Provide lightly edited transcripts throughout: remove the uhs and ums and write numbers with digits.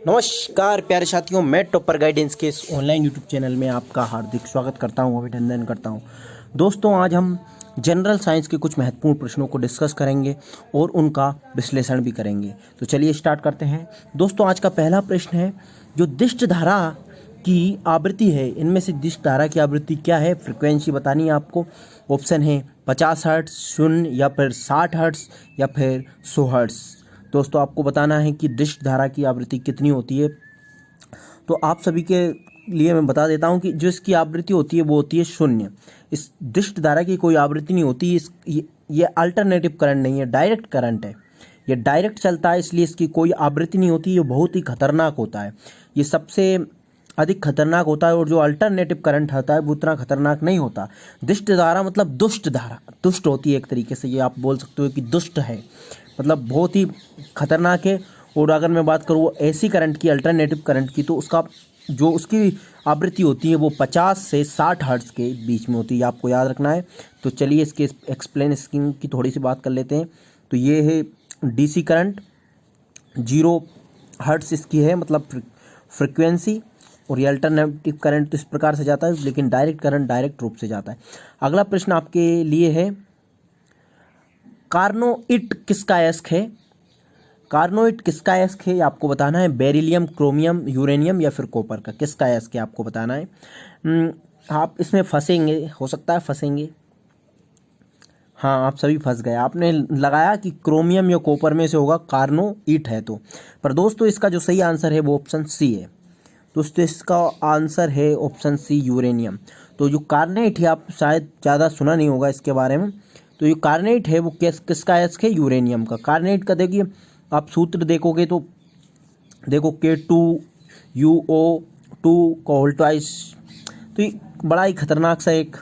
नमस्कार प्यारे साथियों, मैं टॉपर गाइडेंस के इस ऑनलाइन यूट्यूब चैनल में आपका हार्दिक स्वागत करता हूं, अभिनंदन करता हूं। दोस्तों, आज हम जनरल साइंस के कुछ महत्वपूर्ण प्रश्नों को डिस्कस करेंगे और उनका विश्लेषण भी करेंगे। तो चलिए स्टार्ट करते हैं। दोस्तों, आज का पहला प्रश्न है, जो दिष्ट धारा की आवृत्ति है, इनमें से दिष्ट धारा की आवृत्ति क्या है? फ्रिक्वेंसी बतानी है आपको। ऑप्शन है 50 हर्ट्ज, 0 या फिर 60 हर्ट्ज या फिर 100 हर्ट्ज। दोस्तों, आपको बताना है कि दिष्ट धारा की आवृत्ति कितनी होती है। तो आप सभी के लिए मैं बता देता हूं कि जो इसकी आवृत्ति होती है वो होती है 0। इस दिष्ट धारा की कोई आवृत्ति नहीं होती। ये अल्टरनेटिव करंट नहीं है, डायरेक्ट करंट है। ये डायरेक्ट चलता है, इसलिए इसकी कोई आवृत्ति नहीं होती। ये बहुत ही खतरनाक होता है, ये सबसे अधिक खतरनाक होता है। और जो अल्टरनेटिव करंट होता है वो उतना खतरनाक नहीं होता। दिष्ट धारा मतलब दुष्ट धारा, दुष्ट होती है एक तरीके से। ये आप बोल सकते हो कि दुष्ट है, मतलब बहुत ही खतरनाक है। और अगर मैं बात करूँ ऐसी करंट की, अल्टरनेटिव करंट की, तो उसका जो उसकी आवृत्ति होती है वो 50 से 60 हर्ट्ज के बीच में होती है, आपको याद रखना है। तो चलिए इसके एक्सप्लेन स्कीम की थोड़ी सी बात कर लेते हैं। तो ये है डीसी करंट, 0 हर्ट्ज इसकी है, मतलब फ्रिक्वेंसी। और ये अल्टरनेटिव करंट तो इस प्रकार से जाता है, लेकिन डायरेक्ट करंट डायरेक्ट रूप से जाता है। अगला प्रश्न आपके लिए है, कार्नोइट किसका अयस्क है? कार्नोइट किसका अयस्क है आपको बताना है। बेरिलियम, क्रोमियम, यूरेनियम या फिर कॉपर का किसका अयस्क है आपको बताना है। आप इसमें फंसेंगे, हो सकता है फंसेंगे। हाँ, आप सभी फंस गए। आपने लगाया कि क्रोमियम या कॉपर में से होगा, कार्नोइट है तो। पर दोस्तों, इसका जो सही आंसर है वो ऑप्शन सी है। दोस्तों, इसका आंसर है ऑप्शन सी, यूरेनियम। तो जो कार्नेट है, आप शायद ज़्यादा सुना नहीं होगा इसके बारे में। तो ये कार्नेट है वो किसका अयस्क है? यूरेनियम का। कार्नेट का देखिए, आप सूत्र देखोगे तो देखो K2UO2 का होल ट्वाइस। तो ये बड़ा ही खतरनाक सा एक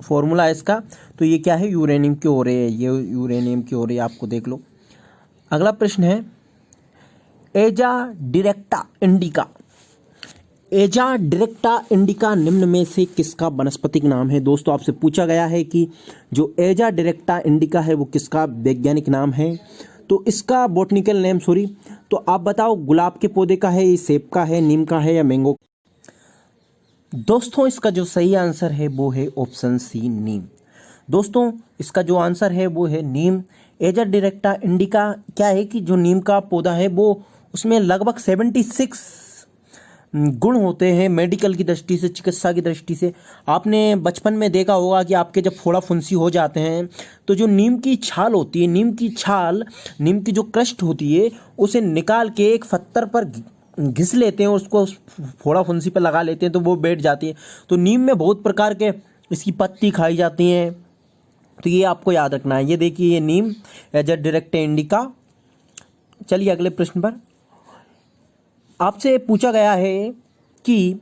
फॉर्मूला है इसका। तो ये क्या है? यूरेनियम की हो रही है, ये यूरेनियम की हो रही है, आपको देख लो। अगला प्रश्न है, एजा डायरेक्टा इंडिका। एजा डायरेक्टा इंडिका निम्न में से किसका वनस्पतिक नाम है? दोस्तों, आपसे पूछा गया है कि जो एजा डायरेक्टा इंडिका है वो किसका वैज्ञानिक नाम है। तो इसका बॉटनिकल नेम, तो आप बताओ, गुलाब के पौधे का है, सेब का है, नीम का है या मैंगो? दोस्तों, इसका जो सही आंसर है वो है ऑप्शन सी, नीम। दोस्तों, इसका जो आंसर है वो है नीम। एजा डायरेक्टा इंडिका क्या है कि जो नीम का पौधा है वो, उसमें लगभग 76 गुण होते हैं मेडिकल की दृष्टि से, चिकित्सा की दृष्टि से। आपने बचपन में देखा होगा कि आपके जब फोड़ा फुंसी हो जाते हैं तो जो नीम की छाल होती है, नीम की जो क्रस्ट होती है, उसे निकाल के एक पत्थर पर घिस लेते हैं, उसको फोड़ा फुंसी पर लगा लेते हैं तो वो बैठ जाती है। तो नीम में बहुत प्रकार के इसकी पत्ती खाई जाती हैं, तो ये आपको याद रखना है। ये देखिए, ये नीम, एजा डायरेक्टा इंडिका। चलिए अगले प्रश्न पर। आपसे पूछा गया है कि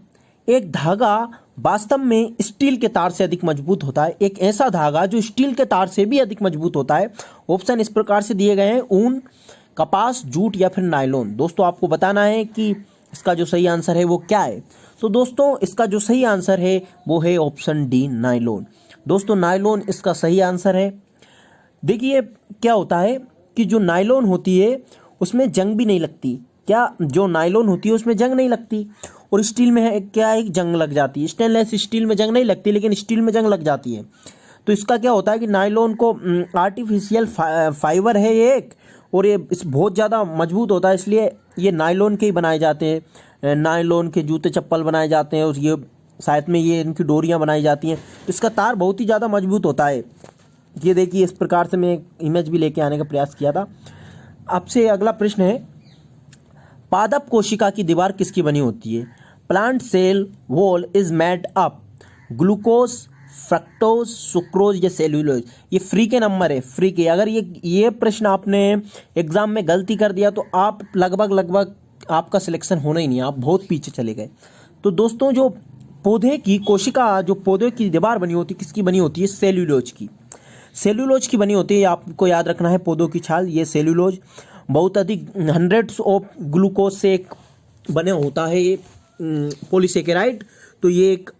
एक धागा वास्तव में स्टील के तार से अधिक मजबूत होता है। एक ऐसा धागा जो स्टील के तार से भी अधिक मजबूत होता है। ऑप्शन इस प्रकार से दिए गए हैं, ऊन, कपास, जूट या फिर नायलॉन। दोस्तों, आपको बताना है कि इसका जो सही आंसर है वो क्या है। तो दोस्तों, इसका जो सही आंसर है वो है ऑप्शन डी, नायलॉन। दोस्तों, नायलॉन इसका सही आंसर है। देखिए, क्या होता है कि जो नायलॉन होती है उसमें जंग भी नहीं लगती। क्या जो नायलॉन होती है उसमें जंग नहीं लगती, और स्टील में है क्या है, जंग लग जाती है। स्टेनलेस स्टील में जंग नहीं लगती, लेकिन स्टील में जंग लग जाती है। तो इसका क्या होता है कि नायलॉन को आर्टिफिशियल फाइबर है ये एक, और ये इस बहुत ज़्यादा मजबूत होता है, इसलिए ये नायलॉन के ही बनाए जाते हैं। नायलॉन के जूते चप्पल बनाए जाते हैं, और ये साथ में ये इनकी डोरियाँ बनाई जाती हैं। इसका तार बहुत ही ज़्यादा मजबूत होता है। ये देखिए, इस प्रकार से मैं एक इमेज भी लेके आने का प्रयास किया था। आपसे अगला प्रश्न है, पादप कोशिका की दीवार किसकी बनी होती है? Plant cell wall is made up glucose, fructose, sucrose या सेल्यूलोज। ये फ्री के नंबर है, फ्री के। अगर ये प्रश्न आपने एग्जाम में गलती कर दिया तो आप लगभग आपका सिलेक्शन होना ही नहीं है, आप बहुत पीछे चले गए। तो दोस्तों, जो पौधे की कोशिका, जो पौधे की दीवार बनी होती है, किसकी बनी होती है? सेल्यूलोज की। सेल्यूलोज की बनी होती है, आपको याद रखना है। पौधों की छाल, ये सेल्यूलोज बहुत अधिक हंड्रेड्स ऑफ ग्लूकोज से एक बने होता है ये पॉलीसेकेराइड। तो ये एक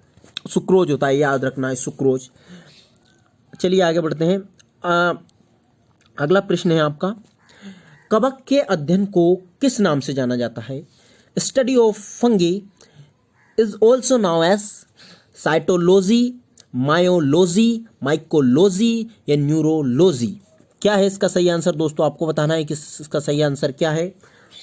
सुक्रोज होता है, याद रखना है, सुक्रोज। चलिए आगे बढ़ते हैं। अगला प्रश्न है आपका, कवक के अध्ययन को किस नाम से जाना जाता है? Study of fungi is also known as cytology, myology, mycology या न्यूरोलॉजी। क्या है इसका सही आंसर दोस्तों? आपको बताना है कि इसका सही आंसर क्या है।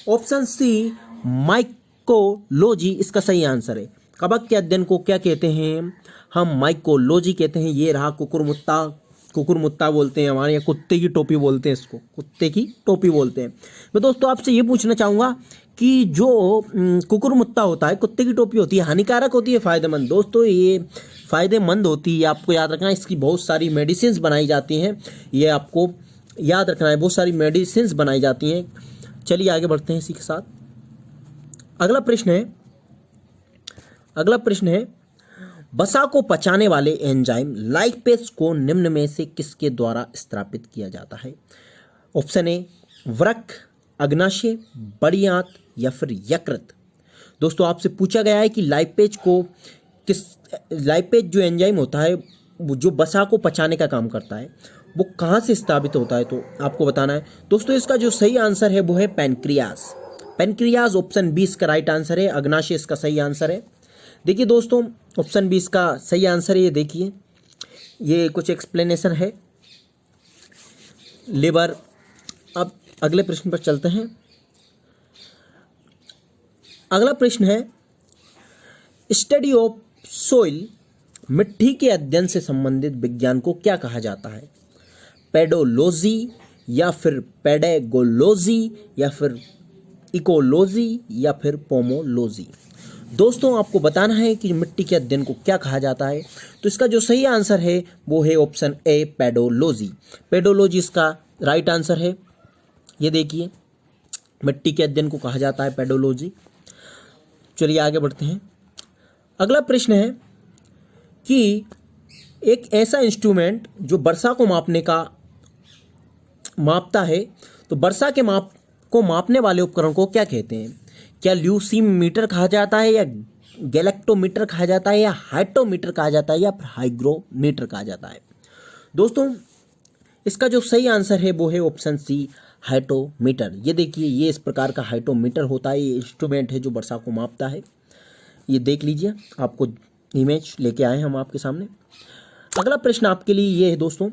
ऑप्शन सी माइकोलॉजी इसका सही आंसर है। कवक के अध्ययन को क्या कहते हैं? हम माइकोलॉजी कहते हैं। ये रहा कुकुरमुत्ता, कुकुरमुत्ता बोलते हैं हमारे यहाँ, कुत्ते की टोपी बोलते हैं इसको, कुत्ते की टोपी बोलते हैं। मैं दोस्तों आपसे ये पूछना चाहूँगा कि जो कुकुरमुत्ता होता है, कुत्ते की टोपी होती है, हानिकारक होती है फायदेमंद? दोस्तों ये फायदेमंद होती है, आपको याद रखना है। इसकी बहुत सारी मेडिसिन बनाई जाती हैं, ये आपको याद रखना है, बहुत सारी मेडिसिन बनाई जाती हैं। चलिए आगे बढ़ते हैं इसी के साथ। अगला प्रश्न है वसा को पचाने वाले एंजाइम लाइपेज को निम्न में से किसके द्वारा स्थापित किया जाता है? ऑप्शन ए वृक्क, अग्नाशय, बड़ी आंत या फिर यकृत। दोस्तों आपसे पूछा गया है कि लाइपेज जो एंजाइम होता है जो वसा को पचाने का काम करता है वो कहाँ से स्थापित होता है, तो आपको बताना है। दोस्तों इसका जो सही आंसर है वो है पैनक्रियाज। पैनक्रियाज ऑप्शन 20 का राइट आंसर है। अग्नाशय इसका सही आंसर है। देखिए दोस्तों ऑप्शन 20 का सही आंसर है। ये देखिए, ये कुछ एक्सप्लेनेशन है लिवर। अब अगले प्रश्न पर चलते हैं। अगला प्रश्न है स्टडी ऑफ सोइल, मिट्टी के अध्ययन से संबंधित विज्ञान को क्या कहा जाता है? पेडोलॉजी या फिर पेडागोलॉजी या फिर इकोलॉजी या फिर पोमोलॉजी। दोस्तों आपको बताना है कि मिट्टी के अध्ययन को क्या कहा जाता है। तो इसका जो सही आंसर है वो है ऑप्शन ए पेडोलॉजी। पेडोलॉजी इसका राइट आंसर है। ये देखिए, मिट्टी के अध्ययन को कहा जाता है पेडोलॉजी। चलिए आगे बढ़ते हैं। अगला प्रश्न है कि एक ऐसा इंस्ट्रूमेंट जो वर्षा को मापता है, तो वर्षा के माप को मापने वाले उपकरण को क्या कहते हैं? क्या ल्यूसीमीटर कहा जाता है, या गैलेक्टोमीटर कहा जाता है, या हाइटोमीटर कहा जाता है, या फिर हाइग्रोमीटर कहा जाता है? दोस्तों इसका जो सही आंसर है वो है ऑप्शन सी हाइटोमीटर। ये देखिए, ये इस प्रकार का हाइटोमीटर होता है। ये इंस्ट्रूमेंट है जो वर्षा को मापता है। ये देख लीजिए, आपको इमेज लेके आए हम आपके सामने। अगला प्रश्न आपके लिए ये है दोस्तों,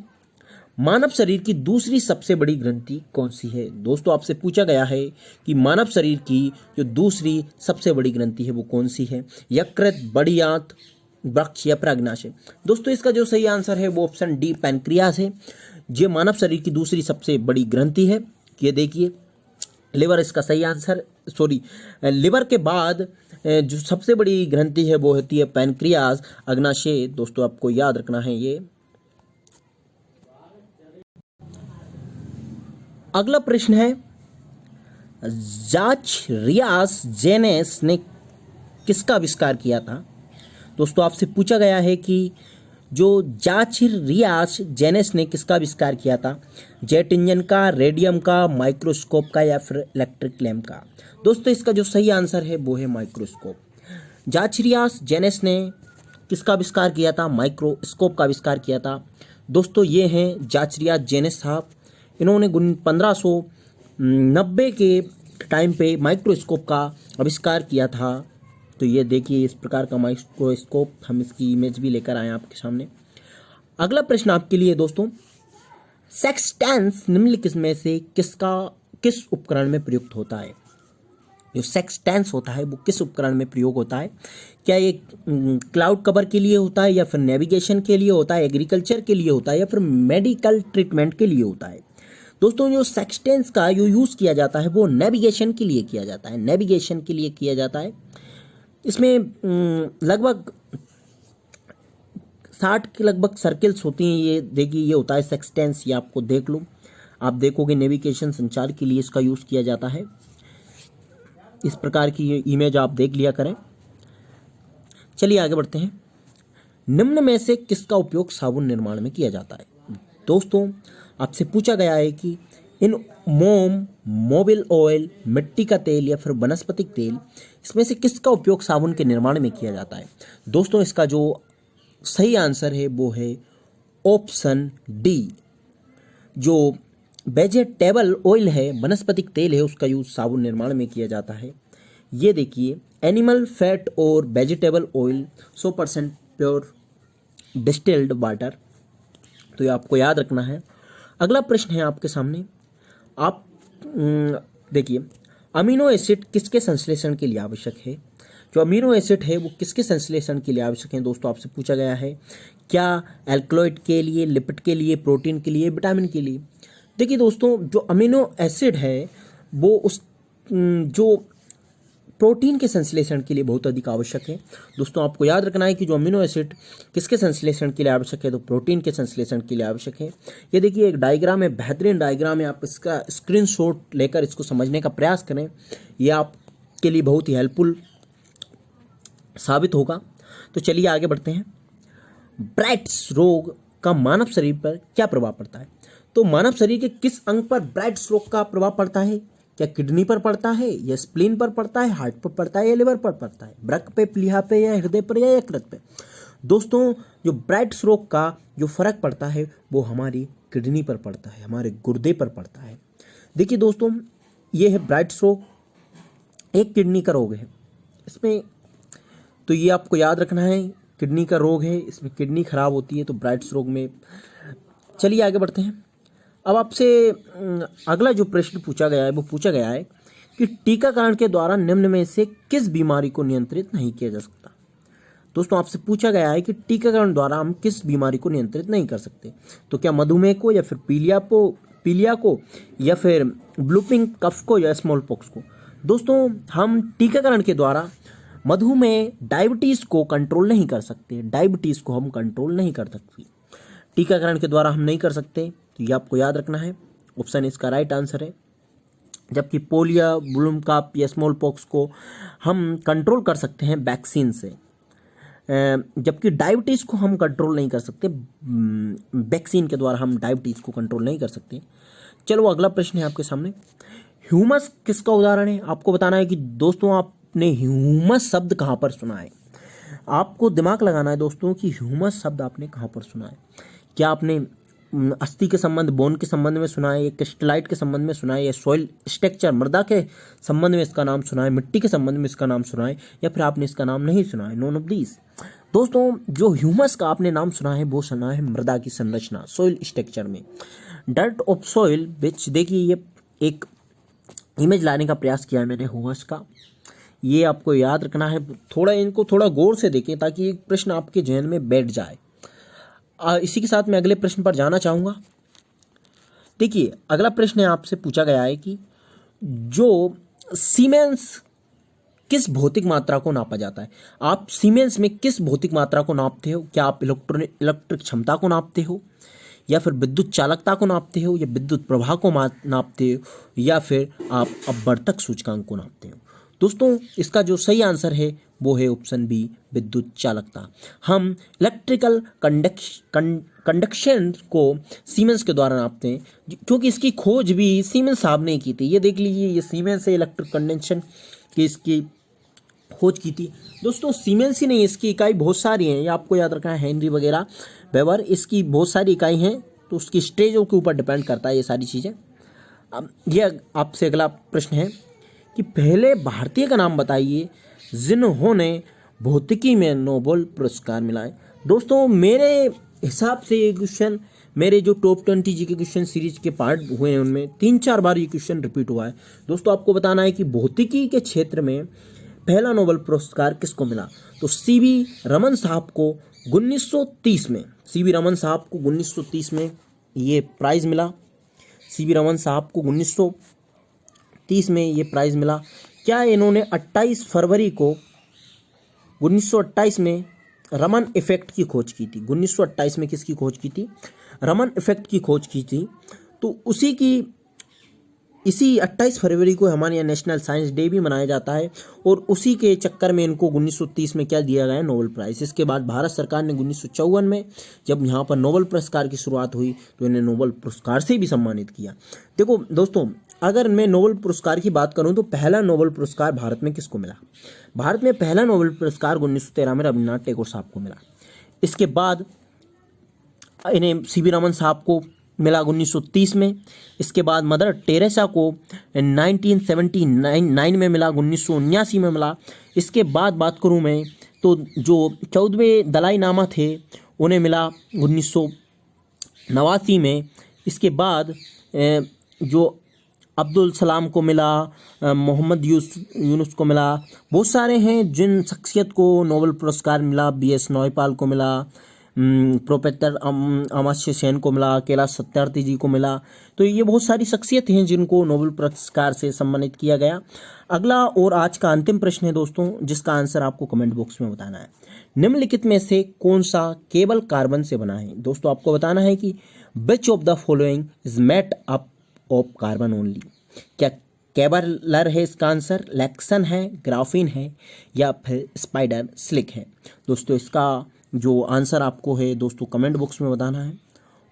मानव शरीर की दूसरी सबसे बड़ी ग्रंथि कौन सी है? दोस्तों आपसे पूछा गया है कि मानव शरीर की जो दूसरी सबसे बड़ी ग्रंथि है वो कौन सी है? यकृत, बड़ी आंत, वृक्क या अग्नाशय। दोस्तों इसका जो सही आंसर है वो ऑप्शन डी पैनक्रियास है। ये मानव शरीर की दूसरी सबसे बड़ी ग्रंथि है। ये देखिए, लिवर इसका सही आंसर, लिवर के बाद जो सबसे बड़ी ग्रंथि है वो होती है पैनक्रियास। अग्नाशय दोस्तों आपको याद रखना है ये। अगला प्रश्न है ज़ाचरियास जेनेस ने किसका आविष्कार किया था? दोस्तों आपसे पूछा गया है कि जो ज़ाचरियास जेनेस ने किसका आविष्कार किया था? जेट इंजन का, रेडियम का, माइक्रोस्कोप का या फिर इलेक्ट्रिक लैम्प का? दोस्तों इसका जो सही आंसर है वो है माइक्रोस्कोप। ज़ाचरियास जेनेस ने किसका आविष्कार किया था? माइक्रोस्कोप का आविष्कार किया था। दोस्तों ये हैं ज़ाचरियास जेनेस साहब। इन्होंने 1590 के टाइम पे माइक्रोस्कोप का आविष्कार किया था। तो ये देखिए, इस प्रकार का माइक्रोस्कोप, हम इसकी इमेज भी लेकर आए आपके सामने। अगला प्रश्न आपके लिए दोस्तों, सेक्सटेंस निम्नलिखित में से किस उपकरण में प्रयुक्त होता है? जो सेक्सटेंस होता है वो किस उपकरण में प्रयोग होता है? क्या ये क्लाउड कवर के लिए होता है, या फिर नेविगेशन के लिए होता है, एग्रीकल्चर के लिए होता है, या फिर मेडिकल ट्रीटमेंट के लिए होता है? दोस्तों जो सेक्सटेंस का जो यूज़ किया जाता है वो नेविगेशन के लिए किया जाता है। नेविगेशन के लिए किया जाता है। इसमें लगभग 60 के लगभग सर्किल्स होती हैं। ये देखिए, ये होता है सेक्सटेंस। ये आपको देख लो, आप देखोगे नेविगेशन, संचार के लिए इसका यूज़ किया जाता है। इस प्रकार की ये इमेज आप देख लिया करें। चलिए आगे बढ़ते हैं। निम्न में से किसका उपयोग साबुन निर्माण में किया जाता है? दोस्तों आपसे पूछा गया है कि इन मोम, मोबिल ऑयल, मिट्टी का तेल या फिर वनस्पतिक तेल, इसमें से किसका उपयोग साबुन के निर्माण में किया जाता है? दोस्तों इसका जो सही आंसर है वो है ऑप्शन डी। जो वेजिटेबल ऑयल है, वनस्पतिक तेल है, उसका यूज साबुन निर्माण में किया जाता है। ये देखिए, एनिमल फैट और vegetable oil 100% pure distilled water. तो ये आपको याद रखना है। अगला प्रश्न है आपके सामने, आप देखिए, अमीनो एसिड किसके संश्लेषण के लिए आवश्यक है? जो अमीनो एसिड है वो किसके संश्लेषण के लिए आवश्यक है दोस्तों, आपसे पूछा गया है। क्या एल्कलॉइड के लिए, लिपिड के लिए, प्रोटीन के लिए, विटामिन के लिए? देखिए दोस्तों, जो अमीनो एसिड है वो उस जो प्रोटीन के संश्लेषण के लिए बहुत अधिक आवश्यक है। दोस्तों आपको याद रखना है कि जो अमीनो एसिड किसके संश्लेषण के लिए आवश्यक है, तो प्रोटीन के संश्लेषण के लिए आवश्यक है। ये देखिए एक डायग्राम है, बेहतरीन डायग्राम है, आप इसका स्क्रीनशॉट लेकर इसको समझने का प्रयास करें, ये आपके लिए बहुत ही हेल्पफुल साबित होगा। तो चलिए आगे बढ़ते हैं। ब्राइट्स रोग का मानव शरीर पर क्या प्रभाव पड़ता है? तो मानव शरीर के किस अंग पर ब्राइट्स रोग का प्रभाव पड़ता है? क्या किडनी पर पड़ता है, या स्प्लीन पर पड़ता है, हार्ट पर पड़ता है, या लिवर पर पड़ता है, वृक्क पे, प्लीहा पे, या हृदय पर, या यकृत पे? दोस्तों जो ब्राइट्स रोग का जो फर्क पड़ता है वो हमारी किडनी पर पड़ता है, हमारे गुर्दे पर पड़ता है। देखिए दोस्तों, ये है ब्राइट्स रोग, एक किडनी का रोग है इसमें, तो ये आपको याद रखना है, किडनी का रोग है, इसमें किडनी खराब होती है तो ब्राइट्स रोग में। चलिए आगे बढ़ते हैं। अब आपसे अगला जो प्रश्न पूछा गया है वो पूछा गया है कि टीकाकरण के द्वारा निम्न में से किस बीमारी को नियंत्रित नहीं किया जा सकता? दोस्तों आपसे पूछा गया है कि टीकाकरण द्वारा हम किस बीमारी को नियंत्रित नहीं कर सकते? तो क्या मधुमेह को, या फिर पीलिया को, या फिर ब्लूपिंग कफ को, या स्मॉल पॉक्स को? दोस्तों हम टीकाकरण के द्वारा मधुमेह, डायबिटीज को कंट्रोल नहीं कर सकते, डायबिटीज को हम कंट्रोल नहीं कर सकते, टीकाकरण के द्वारा हम नहीं कर सकते। तो ये आपको याद रखना है, ऑप्शन इसका राइट आंसर है। जबकि पोलियो, ब्लूम कफ या स्मॉल पॉक्स को हम कंट्रोल कर सकते हैं वैक्सीन से, जबकि डायबिटीज को हम कंट्रोल नहीं कर सकते, वैक्सीन के द्वारा हम डायबिटीज को कंट्रोल नहीं कर सकते। चलो अगला प्रश्न है आपके सामने, ह्यूमस किसका उदाहरण है? आपको बताना है कि दोस्तों आपने ह्यूमस शब्द कहाँ पर सुना है। आपको दिमाग लगाना है दोस्तों कि ह्यूमस शब्द आपने कहाँ पर सुना है। क्या आपने अस्थि के संबंध, बोन के संबंध में सुना है, या क्रिस्टलाइट के संबंध में सुना है, या सॉइल स्ट्रक्चर, मृदा के संबंध में इसका नाम सुना है, मिट्टी के संबंध में इसका नाम सुना है, या फिर आपने इसका नाम नहीं सुना है? Known of these. दोस्तों जो ह्यूमस का आपने नाम सुना है वो सुना है मृदा की संरचना, सॉइल स्ट्रक्चर में, डर्ट ऑफ सॉइल विच। देखिए ये एक इमेज लाने का प्रयास किया है मैंने ह्यूमस का, ये आपको याद रखना है। थोड़ा इनको थोड़ा गौर से देखें ताकि एक प्रश्न आपके जहन में बैठ जाए। इसी के साथ मैं अगले प्रश्न पर जाना चाहूँगा। देखिए अगला प्रश्न आपसे पूछा गया है कि जो सीमेंस किस भौतिक मात्रा को नापा जाता है? आप सीमेंस में किस भौतिक मात्रा को नापते हो? क्या आप इलेक्ट्रिक क्षमता को नापते हो, या फिर विद्युत चालकता को नापते हो, या विद्युत प्रवाह को नापते हो, या फिर आप अपवर्तक सूचकांक को नापते हो? दोस्तों इसका जो सही आंसर है वो है ऑप्शन बी, विद्युत चालकता। हम इलेक्ट्रिकल कंडक्शन को सीमेंस के द्वारा नापते हैं, क्योंकि इसकी खोज भी सीमेंस साहब ने की थी। ये देख लीजिए, ये सीमेंस से इलेक्ट्रिक कंडक्शन की इसकी खोज की थी। दोस्तों सीमेंस ही नहीं, इसकी इकाई बहुत सारी हैं, ये आपको याद रखना है, हेनरी वगैरह, वेबर, इसकी बहुत सारी इकाई हैं, तो उसकी स्टेजों के ऊपर डिपेंड करता है ये सारी चीज़ें। अब ये आपसे अगला प्रश्न है कि पहले भारतीय का नाम बताइए जिन्होंने भौतिकी में नोबेल पुरस्कार मिला है। दोस्तों मेरे हिसाब से ये क्वेश्चन, मेरे जो टॉप 20 जी के क्वेश्चन सीरीज के पार्ट हुए हैं उनमें 3-4 बार ये क्वेश्चन रिपीट हुआ है। दोस्तों आपको बताना है कि भौतिकी के क्षेत्र में पहला नोबेल पुरस्कार किसको मिला? तो सीवी रमन साहब को 1930 में, सीवी रमन साहब को 1930 में ये प्राइज़ मिला। सीवी रमन साहब को 1930 में ये प्राइज़ मिला। क्या इन्होंने 28 फरवरी को 1928 में रमन इफेक्ट की खोज की थी? 1928 में किसकी खोज की थी? रमन इफेक्ट की खोज की थी। तो इसी 28 फरवरी को हमारे यहाँ नेशनल साइंस डे भी मनाया जाता है, और उसी के चक्कर में इनको 1930 में क्या दिया गया है? Nobel prize. इसके बाद भारत सरकार ने 1954 में जब यहाँ पर नोबेल पुरस्कार की शुरुआत हुई तो इन्हें नोबेल पुरस्कार से भी सम्मानित किया। देखो दोस्तों, अगर मैं नोबेल पुरस्कार की बात करूं तो पहला नोबेल पुरस्कार भारत में किसको मिला? भारत में पहला नोबेल पुरस्कार 1913 में रविन्द्रनाथ टैगोर साहब को मिला। इसके बाद इन्हें सीवी रमन साहब को मिला 1930 में। इसके बाद मदर टेरेसा को 1979 में मिला, 1979 में मिला। इसके बाद बात करूं मैं तो जो 14वें दलाई लामा थे उन्हें मिला 1989 में। इसके बाद जो अब्दुल सलाम को मिला, मोहम्मद यूनुस को मिला। बहुत सारे हैं जिन शख्सियत को नोबेल पुरस्कार मिला। BS नौपाल को मिला, प्रोफेसर अमर्त्य सेन को मिला, कैलाश सत्यार्थी जी को मिला। तो ये बहुत सारी शख्सियत हैं जिनको नोबेल पुरस्कार से सम्मानित किया गया। अगला और आज का अंतिम प्रश्न है दोस्तों, जिसका आंसर आपको कमेंट बॉक्स में बताना है। निम्नलिखित में से कौन सा केवल कार्बन से बना है? दोस्तों आपको बताना है कि which of the following is made up of carbon only. क्या केबलर है इसका आंसर, लैक्सन है, ग्राफीन है या फिर स्पाइडर सिल्क है? दोस्तों इसका जो आंसर आपको है दोस्तों कमेंट बॉक्स में बताना है।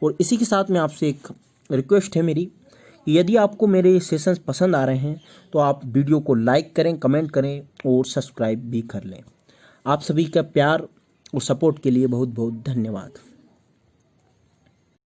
और इसी के साथ में आपसे एक रिक्वेस्ट है मेरी, यदि आपको मेरे सेशंस पसंद आ रहे हैं तो आप वीडियो को लाइक करें, कमेंट करें और सब्सक्राइब भी कर लें। आप सभी का प्यार और सपोर्ट के लिए बहुत बहुत धन्यवाद।